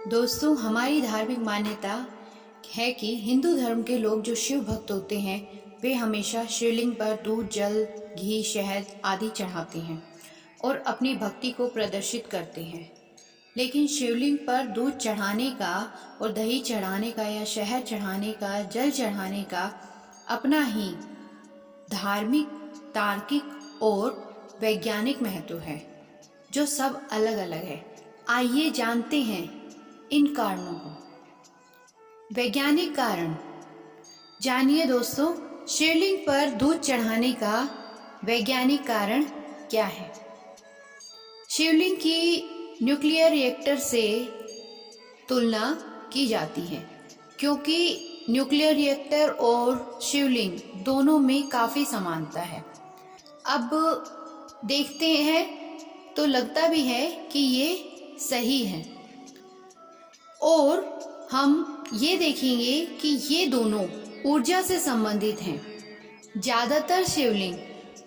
दोस्तों, हमारी धार्मिक मान्यता है कि हिंदू धर्म के लोग जो शिव भक्त होते हैं वे हमेशा शिवलिंग पर दूध, जल, घी, शहद आदि चढ़ाते हैं और अपनी भक्ति को प्रदर्शित करते हैं। लेकिन शिवलिंग पर दूध चढ़ाने का और दही चढ़ाने का या शहद चढ़ाने का, जल चढ़ाने का अपना ही धार्मिक, तार्किक और वैज्ञानिक महत्व है, जो सब अलग अलग है। आइए जानते हैं इन कारणों को। वैज्ञानिक कारण जानिए दोस्तों, शिवलिंग पर दूध चढ़ाने का वैज्ञानिक कारण क्या है। शिवलिंग की न्यूक्लियर रिएक्टर से तुलना की जाती है, क्योंकि न्यूक्लियर रिएक्टर और शिवलिंग दोनों में काफ़ी समानता है। अब देखते हैं तो लगता भी है कि ये सही है, और हम ये देखेंगे कि ये दोनों ऊर्जा से संबंधित हैं। ज़्यादातर शिवलिंग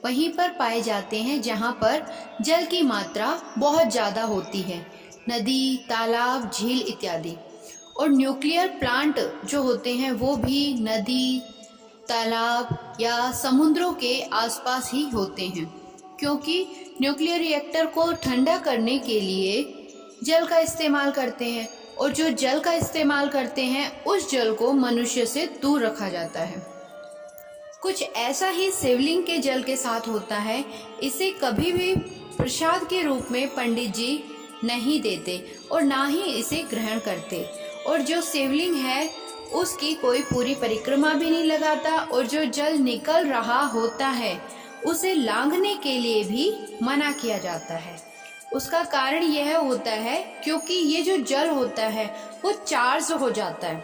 वहीं पर पाए जाते हैं जहाँ पर जल की मात्रा बहुत ज़्यादा होती है, नदी, तालाब, झील इत्यादि। और न्यूक्लियर प्लांट जो होते हैं वो भी नदी, तालाब या समुद्रों के आसपास ही होते हैं, क्योंकि न्यूक्लियर रिएक्टर को ठंडा करने के लिए जल का इस्तेमाल करते हैं, और जो जल का इस्तेमाल करते हैं उस जल को मनुष्य से दूर रखा जाता है। कुछ ऐसा ही शिवलिंग के जल के साथ होता है। इसे कभी भी प्रसाद के रूप में पंडित जी नहीं देते और ना ही इसे ग्रहण करते। और जो शिवलिंग है उसकी कोई पूरी परिक्रमा भी नहीं लगाता, और जो जल निकल रहा होता है उसे लांघने के लिए भी मना किया जाता है। उसका कारण यह होता है क्योंकि ये जो जल होता है वो चार्ज हो जाता है।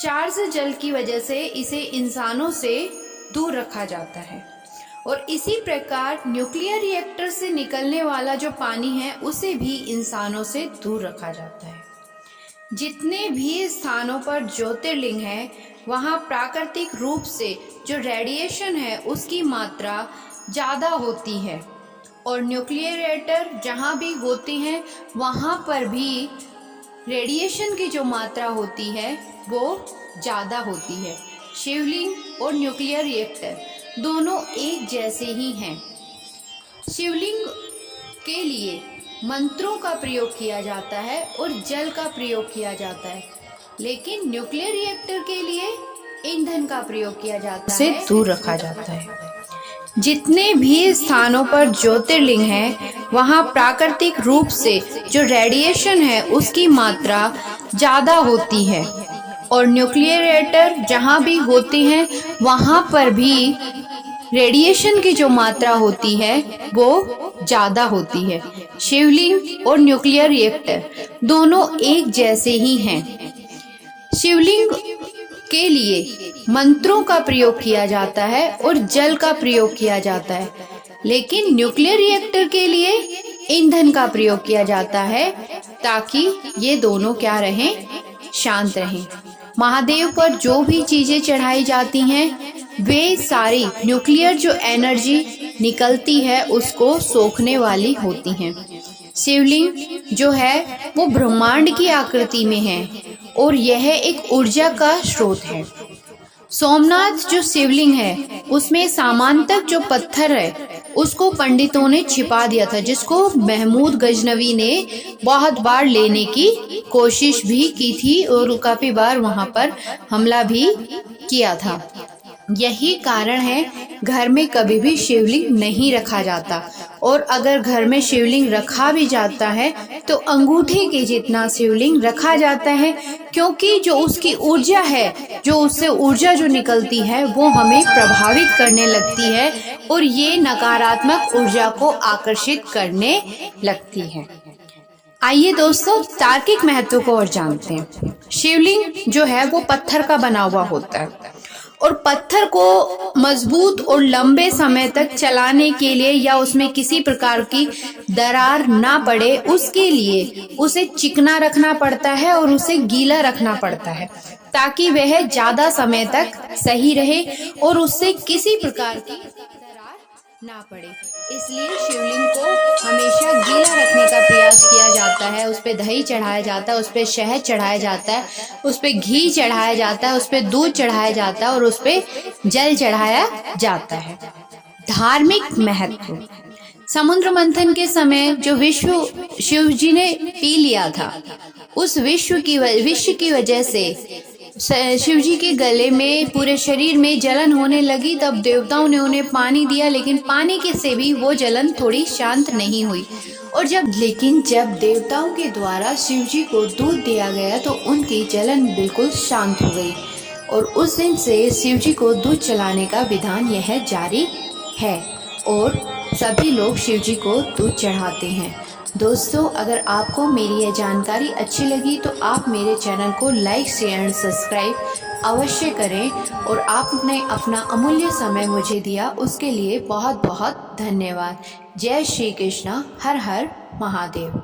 चार्ज जल की वजह से इसे इंसानों से दूर रखा जाता है, और इसी प्रकार न्यूक्लियर रिएक्टर से निकलने वाला जो पानी है उसे भी इंसानों से दूर रखा जाता है। जितने भी स्थानों पर ज्योतिर्लिंग है वहाँ प्राकृतिक रूप से जो रेडिएशन है उसकी मात्रा ज़्यादा होती है, और न्यूक्लियर रिएक्टर जहाँ भी होते हैं वहाँ पर भी रेडिएशन की जो मात्रा होती है वो ज़्यादा होती है। शिवलिंग और न्यूक्लियर रिएक्टर दोनों एक जैसे ही हैं। शिवलिंग के लिए मंत्रों का प्रयोग किया जाता है और जल का प्रयोग किया जाता है, लेकिन न्यूक्लियर रिएक्टर के लिए ईंधन का प्रयोग किया जाता है, से दूर रखा जाता है। जितने भी स्थानों पर ज्योतिर्लिंग है वहाँ प्राकृतिक रूप से जो रेडिएशन है उसकी मात्रा ज़्यादा होती है, और न्यूक्लियर रिएक्टर जहाँ भी होते हैं वहाँ पर भी रेडिएशन की जो मात्रा होती है वो ज़्यादा होती है। शिवलिंग और न्यूक्लियर रिएक्टर दोनों एक जैसे ही हैं। शिवलिंग के लिए मंत्रों का प्रयोग किया जाता है और जल का प्रयोग किया जाता है, लेकिन न्यूक्लियर रिएक्टर के लिए ईंधन का प्रयोग किया जाता है, ताकि ये दोनों क्या रहें, शांत रहें। महादेव पर जो भी चीजें चढ़ाई जाती हैं वे सारी न्यूक्लियर जो एनर्जी निकलती है उसको सोखने वाली होती हैं। शिवलिंग जो है वो ब्रह्मांड की आकृति में है और यह एक ऊर्जा का स्रोत है। सोमनाथ जो शिवलिंग है उसमें सामांतक जो पत्थर है उसको पंडितों ने छिपा दिया था, जिसको महमूद गजनवी ने बहुत बार लेने की कोशिश भी की थी और काफी बार वहां पर हमला भी किया था। यही कारण है घर में कभी भी शिवलिंग नहीं रखा जाता, और अगर घर में शिवलिंग रखा भी जाता है तो अंगूठे के जितना शिवलिंग रखा जाता है, क्योंकि जो उसकी ऊर्जा है, जो उससे ऊर्जा जो निकलती है वो हमें प्रभावित करने लगती है और ये नकारात्मक ऊर्जा को आकर्षित करने लगती है। आइए दोस्तों, तार्किक महत्व को और जानते हैं। शिवलिंग जो है वो पत्थर का बना हुआ होता है, और पत्थर को मजबूत और लंबे समय तक चलाने के लिए या उसमें किसी प्रकार की दरार ना पड़े उसके लिए उसे चिकना रखना पड़ता है और उसे गीला रखना पड़ता है, ताकि वह ज्यादा समय तक सही रहे और उससे किसी प्रकार की दरार ना पड़े। इसलिए शिवलिंग को हमेशा गीला रखने का प्रयास किया जाता है, उस पे दही चढ़ाया जाता है, उस पे शहद चढ़ाया जाता है, उस पे घी चढ़ाया जाता है, उस पे दूध चढ़ाया जाता है और उस पे जल चढ़ाया जाता है। धार्मिक महत्व। समुद्र मंथन के समय जो विश्व शिव जी ने पी लिया था, उस विश्व की वजह से शिव जी के गले में, पूरे शरीर में जलन होने लगी। तब देवताओं ने उन्हें पानी दिया, लेकिन पानी के से भी वो जलन थोड़ी शांत नहीं हुई। और जब देवताओं के द्वारा शिव जी को दूध दिया गया तो उनकी जलन बिल्कुल शांत हो गई। और उस दिन से शिव जी को दूध चलाने का विधान यह जारी है और सभी लोग शिव जी को दूध चढ़ाते हैं। दोस्तों, अगर आपको मेरी यह जानकारी अच्छी लगी तो आप मेरे चैनल को लाइक, शेयर एंड सब्सक्राइब अवश्य करें। और आपने अपना अमूल्य समय मुझे दिया, उसके लिए बहुत बहुत धन्यवाद। जय श्री कृष्णा। हर हर महादेव।